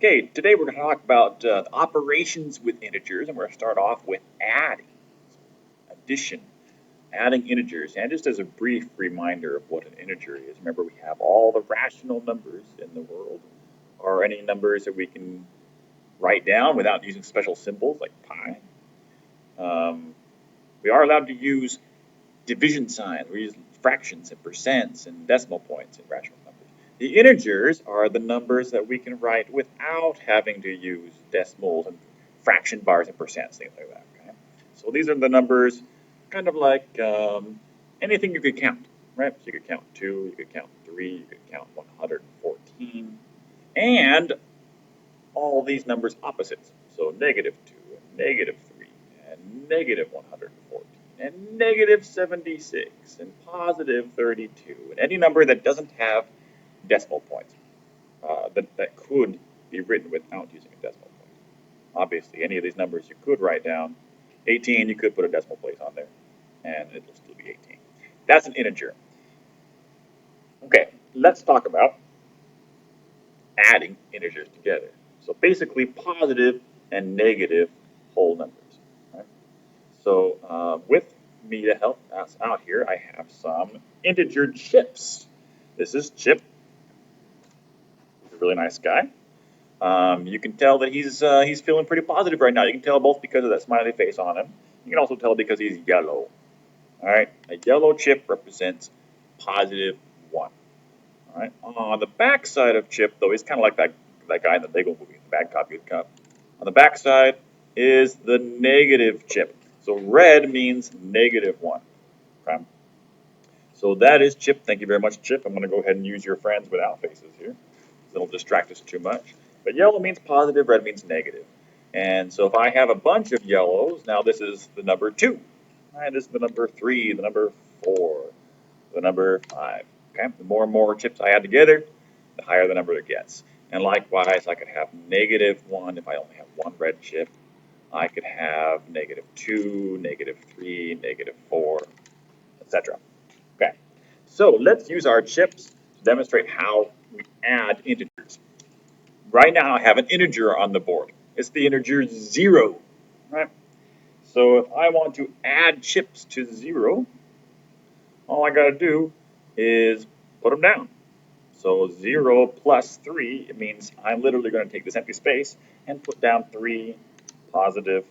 Okay, today we're going to talk about operations with integers, and we're going to start off with adding, addition, adding integers. And just as a brief reminder of what an integer is, remember we have all the rational numbers in the world, or any numbers that we can write down without using special symbols like pi. We are allowed to use division signs. We use fractions and percents and decimal points in rational numbers. The integers are the numbers that we can write without having to use decimals and fraction bars and percents, things like that. Okay? So these are the numbers kind of like anything you could count, right? So you could count 2, you could count 3, you could count 114, and all these numbers opposites. So -2 and -3 and -114 and -76 and +32 and any number that doesn't have decimal points that could be written without using a decimal point. Obviously, any of these numbers you could write down. 18, you could put a decimal place on there, and it'll still be 18. That's an integer. Okay, let's talk about adding integers together. So basically, positive and negative whole numbers. Right? So with me to help us out here, I have some integer chips. This is Chip. He's a really nice guy. You can tell that he's feeling pretty positive right now. You can tell both because of that smiley face on him. You can also tell because he's yellow. All right, a yellow chip represents +1. All right, on the back side of Chip, though, he's kind of like that guy in the Lego movie, the Bad Cop, Good Cop. On the back side is the negative chip. So red means -1. Okay. So that is Chip. Thank you very much, Chip. I'm going to go ahead and use your friends without faces here. It'll distract us too much. But yellow means positive, red means negative. And so if I have a bunch of yellows, now this is the number 2. Right, this is the number 3, the number 4, the number 5. Okay, the more and more chips I add together, the higher the number it gets. And likewise, I could have -1 if I only have one red chip. I could have -2, -3, -4, etc. Okay, so let's use our chips to demonstrate how we add integers. Right now I have an integer on the board. It's the integer 0. Right? So if I want to add chips to 0, all I got to do is put them down. So 0 plus 3, it means I'm literally going to take this empty space and put down 3 positive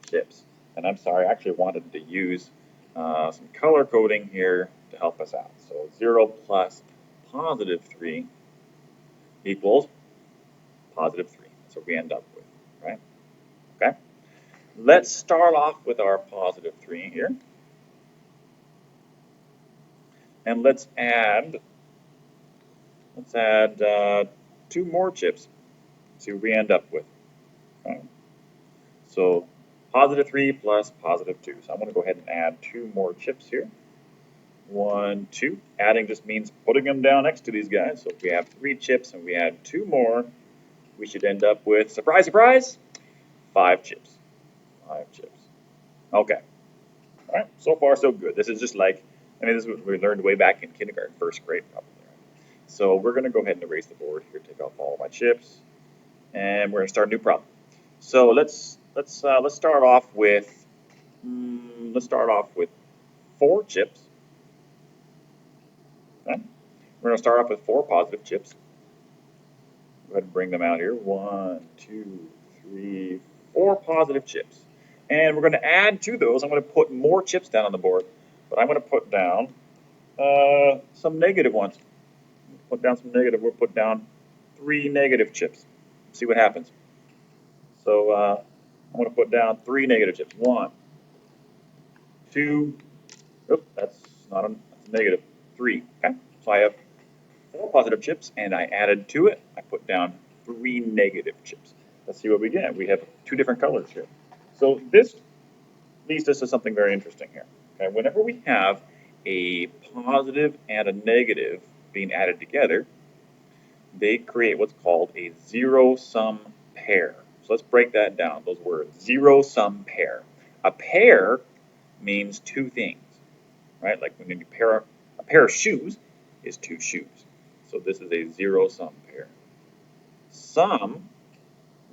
chips. And I'm sorry, I actually wanted to use some color coding here to help us out. So 0 plus +3 equals +3. That's what we end up with, right? Okay. Let's start off with our +3 here. And let's add 2 more chips. See what we end up with. Okay. So +3 plus +2. So I'm going to go ahead and add 2 more chips here. 1, 2. Adding just means putting them down next to these guys. So if we have 3 chips and we add 2 more, we should end up with, surprise, surprise, 5 chips. 5 chips. Okay. All right. So far, so good. This is just like, this is what we learned way back in kindergarten, first grade probably. So we're going to go ahead and erase the board here, take off all my chips, and we're going to start a new problem. So let's start off with 4 chips. Okay. We're going to start off with 4 positive chips. Go ahead and bring them out here. 1, 2, 3, 4 positive chips. And we're going to add to those. I'm going to put more chips down on the board, but I'm going to put down some negative ones. Put down some negative. We'll put down 3 negative chips. See what happens. So I'm going to put down 3 negative chips. 1, 2. Oops, that's not a negative. 3. Okay. So I have 4 positive chips, and I added to it. I put down 3 negative chips. Let's see what we get. We have 2 different colors here. So this leads us to something very interesting here. Okay. Whenever we have a positive and a negative being added together, they create what's called a zero-sum pair. So let's break that down, those words. Zero-sum pair. A pair means 2 things, right? Like when you pair a pair of shoes is 2 shoes. So this is a zero-sum pair. Sum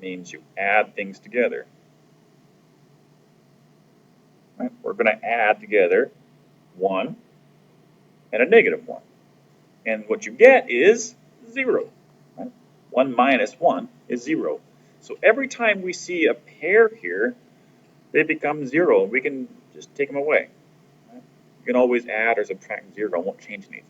means you add things together. Right? We're going to add together 1 and a negative 1. And what you get is 0. Right? 1 minus 1 is 0. So every time we see a pair here, they become 0. We can just take them away. Right? You can always add or subtract 0. It won't change anything.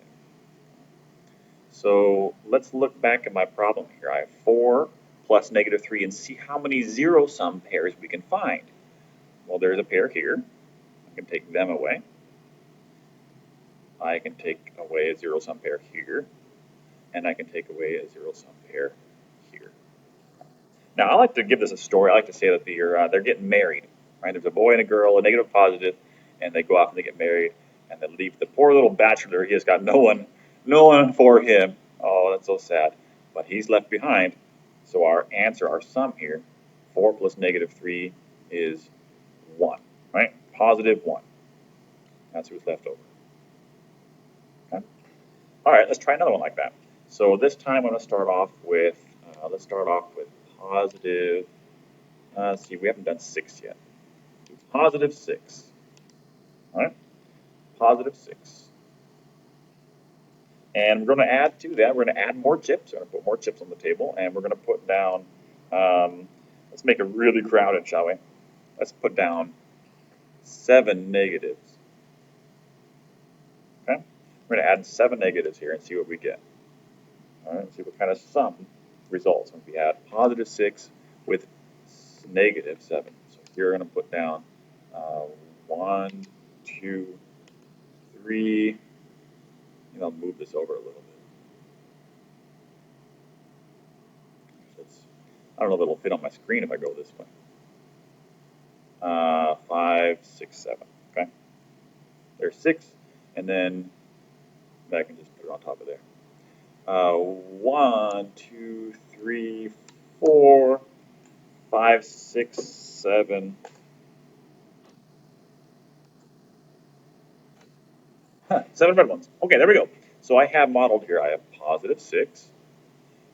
So let's look back at my problem here. I have 4 plus negative 3 and see how many zero-sum pairs we can find. Well, there's a pair here. I can take them away. I can take away a zero-sum pair here. And I can take away a zero-sum pair here. Now, I like to give this a story. I like to say that they're getting married. Right? There's a boy and a girl, a negative positive, and they go off and they get married. And they leave the poor little bachelor. He has got no one for him. Oh, that's so sad. But he's left behind. So our answer, our sum here, 4 plus negative 3 is 1. Right? Positive 1. That's who's left over. Okay? All right, let's try another one like that. So this time I'm going to start off with, positive, let's see, we haven't done 6 yet. Positive 6. All right? Positive 6. And we're going to add to that, we're going to add more chips. We're going to put more chips on the table, and we're going to put down, let's make it really crowded, shall we? Let's put down 7 negatives. Okay? We're going to add 7 negatives here and see what we get. All right, see what kind of sum results when we add positive 6 with negative 7. So here we're going to put down 1, 2, 3. I'll move this over a little bit. I don't know if it'll fit on my screen if I go this way. 5, 6, 7. Okay. There's 6, and then I can just put it on top of there. 1, 2, 3, 4, 5, 6, 7. 7 red ones. Okay, there we go. So I have modeled here, I have positive 6,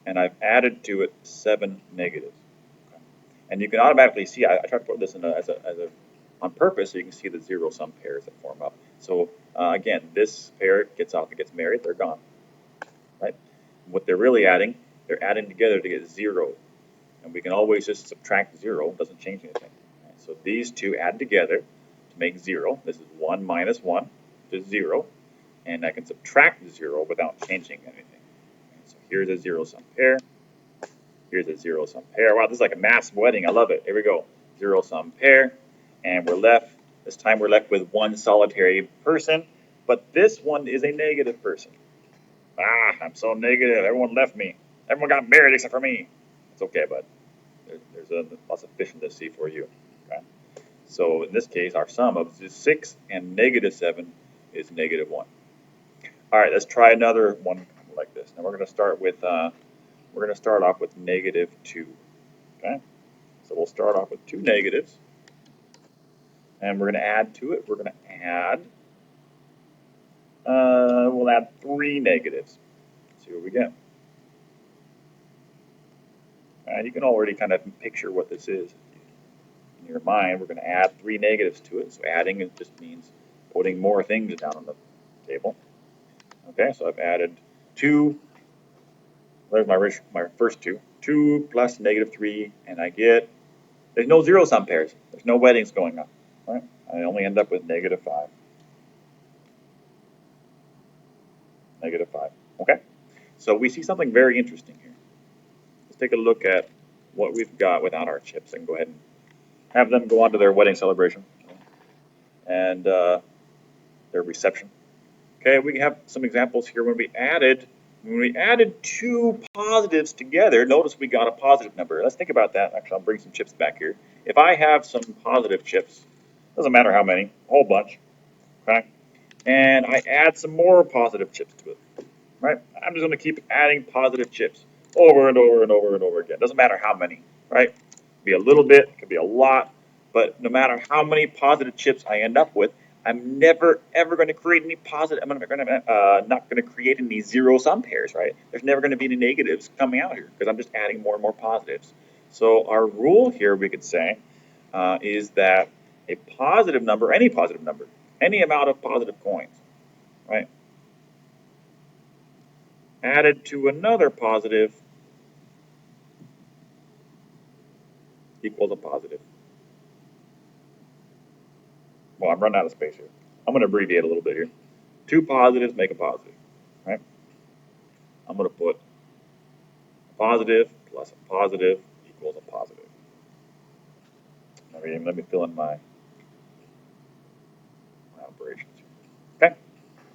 and I've added to it 7 negatives. Okay. And you can automatically see, I tried to put this in on purpose so you can see the zero-sum pairs that form up. So again, this pair gets off and gets married, they're gone. Right? What they're really adding, they're adding together to get 0. And we can always just subtract 0, it doesn't change anything. Right? So these two add together to make 0. This is 1 minus 1, which is 0. And I can subtract 0 without changing anything. So here's a zero-sum pair. Here's a zero-sum pair. Wow, this is like a mass wedding. I love it. Here we go. Zero-sum pair. And this time we're left with one solitary person. But this one is a negative person. Ah, I'm so negative. Everyone left me. Everyone got married except for me. It's okay, bud. There's lots of fish in the sea for you. Okay? So in this case, our sum of 6 and negative 7 is negative 1. All right, let's try another one like this. Now we're going to start off with negative 2. Okay, so we'll start off with 2 negatives, and we're going to add to it. We're going to add. We'll add 3 negatives. See what we get. And you can already kind of picture what this is in your mind. We're going to add 3 negatives to it. So adding it just means putting more things down on the table. Okay, so I've added 2. There's my first 2. 2 plus negative 3, and I get, there's no zero-sum pairs. There's no weddings going on. Right? I only end up with negative 5. Negative 5. Okay, so we see something very interesting here. Let's take a look at what we've got without our chips and go ahead and have them go on to their wedding celebration and their reception. Okay, we have some examples here. When we added 2 positives together, notice we got a positive number. Let's think about that. Actually, I'll bring some chips back here. If I have some positive chips, doesn't matter how many, a whole bunch, okay, and I add some more positive chips to it, right? I'm just going to keep adding positive chips over and over and over and over again. Doesn't matter how many, right? It could be a little bit, it could be a lot, but no matter how many positive chips I end up with, I'm never ever going to create any positive. I'm not going to create any zero-sum pairs, right? There's never going to be any negatives coming out here because I'm just adding more and more positives. So our rule here, we could say, is that a positive number, any amount of positive coins, right, added to another positive equals a positive. Well, I'm running out of space here. I'm going to abbreviate a little bit here. Two positives make a positive, right? I'm going to put a positive plus a positive equals a positive. Let me fill in my operations here. Okay,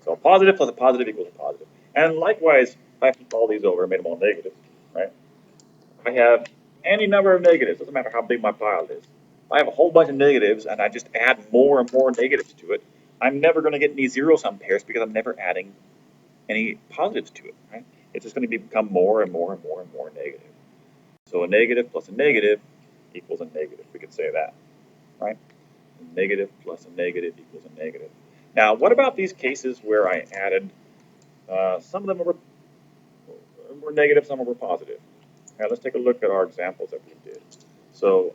so a positive plus a positive equals a positive. And likewise, if I flip all these over and made them all negatives, right? I have any number of negatives, doesn't matter how big my pile is. If I have a whole bunch of negatives and I just add more and more negatives to it, I'm never going to get any zero sum pairs because I'm never adding any positives to it, right? It's just going to become more and more and more and more negative. So a negative plus a negative equals a negative. We could say that, right? A negative plus a negative equals a negative. Now, what about these cases where I added, some of them were negative, some were positive? Now, let's take a look at our examples that we did. So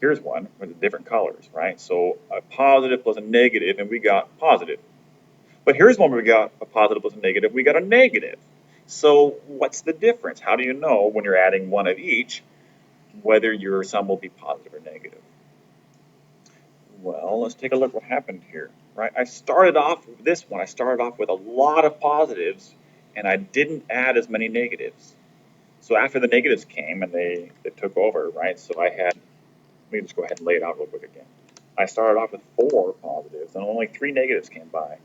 here's one with different colors, right? So a positive plus a negative, and we got positive. But here's one where we got a positive plus a negative, we got a negative. So what's the difference? How do you know when you're adding one of each whether your sum will be positive or negative? Well, let's take a look what happened here, right? I started off with this one. I started off with a lot of positives, and I didn't add as many negatives. So after the negatives came and they took over, right? So I had, let me just go ahead and lay it out real quick again. I started off with 4 positives, and only 3 negatives came by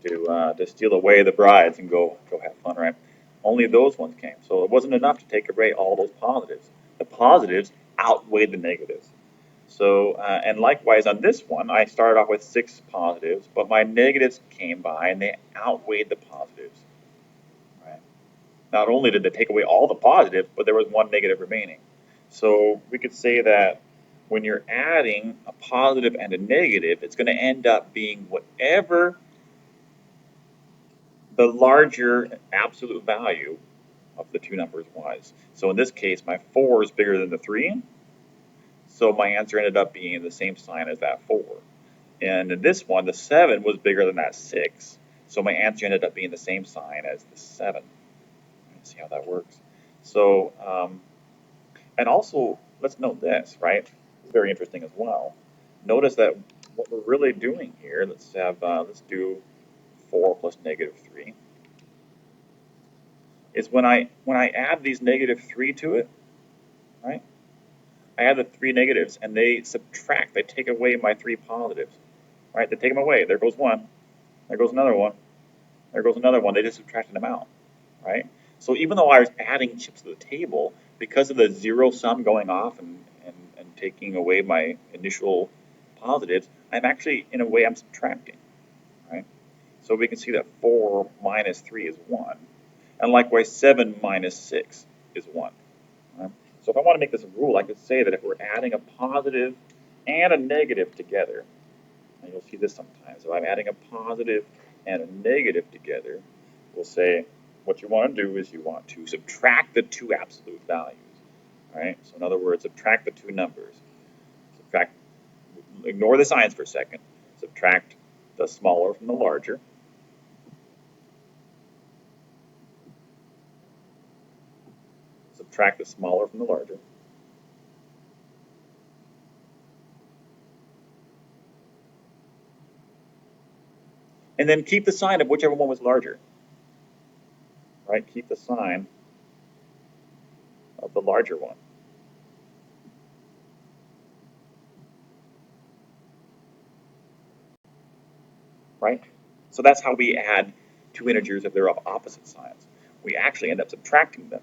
to steal away the brides and go have fun, right? Only those ones came, so it wasn't enough to take away all those positives. The positives outweighed the negatives. So, and likewise on this one, I started off with 6 positives, but my negatives came by and they outweighed the positives. Right? Not only did they take away all the positives, but there was 1 negative remaining. So we could say that when you're adding a positive and a negative, it's going to end up being whatever the larger absolute value of the two numbers was. So in this case, my 4 is bigger than the 3, so my answer ended up being the same sign as that 4. And in this one, the 7 was bigger than that 6, so my answer ended up being the same sign as the 7. Let's see how that works. So, and also, let's note this, right? It's very interesting as well. Notice that what we're really doing here, let's do 4 plus negative 3, is when I add these negative 3 to it, right? I add the 3 negatives and they subtract, they take away my 3 positives, right? They take them away. There goes one, there goes another one, there goes another one. They just subtracted them out, right? So even though I was adding chips to the table, because of the zero sum going off and taking away my initial positives, I'm actually, in a way, I'm subtracting, right? So we can see that 4 minus 3 is 1. And likewise, 7 minus 6 is 1. Right? So if I want to make this a rule, I could say that if we're adding a positive and a negative together, and you'll see this sometimes, if I'm adding a positive and a negative together, we'll say what you want to do is you want to subtract the 2 absolute values. Right? So in other words, subtract the 2 numbers. Subtract, ignore the signs for a second. Subtract the smaller from the larger. Subtract the smaller from the larger. And then keep the sign of whichever one was larger. Right? Keep the sign of the larger one. Right? So that's how we add 2 integers if they're of opposite signs. We actually end up subtracting them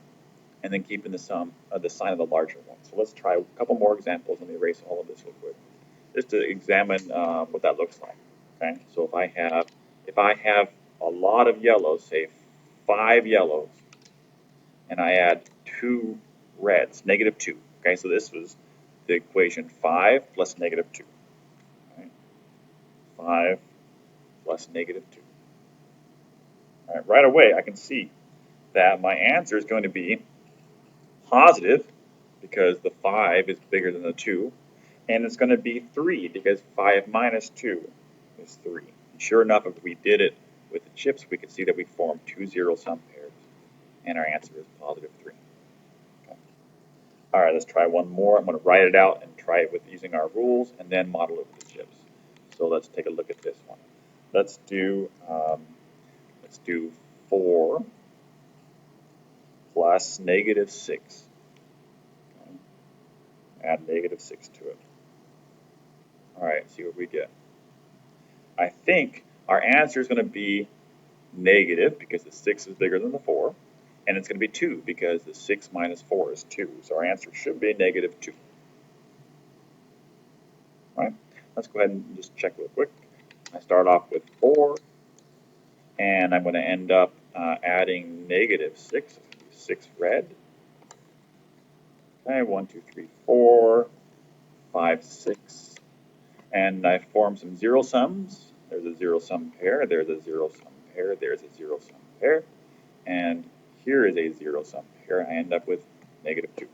and then keeping the sum of the sign of the larger one. So let's try a couple more examples. Let me erase all of this real quick, just to examine what that looks like. Okay, so if I have a lot of yellows, say 5 yellows, and I add 2 reds, negative 2. Okay, so this was the equation 5 plus negative 2. Okay? 5 plus negative 2. All right, right away I can see that my answer is going to be positive because the 5 is bigger than the 2. And it's going to be 3 because 5 minus 2 is 3. And sure enough, if we did it with the chips, we could see that we formed 2 zero-sum pairs. And our answer is positive 3. Okay. All right, let's try one more. I'm going to write it out and try it with using our rules and then model it with the chips. So let's take a look at this one. Let's do 4 plus negative 6. Okay. Add negative 6 to it. All right, see what we get. I think our answer is going to be negative because the 6 is bigger than the 4. And it's going to be 2 because the 6 minus 4 is 2. So our answer should be negative 2. All right, let's go ahead and just check real quick. I start off with 4, and I'm going to end up adding negative 6. 6 red. Okay, 1, 2, 3, 4, 5, 6. And I form some zero sums. There's a zero-sum pair, there's a zero-sum pair, there's a zero-sum pair. And here is a zero-sum pair. I end up with negative 2.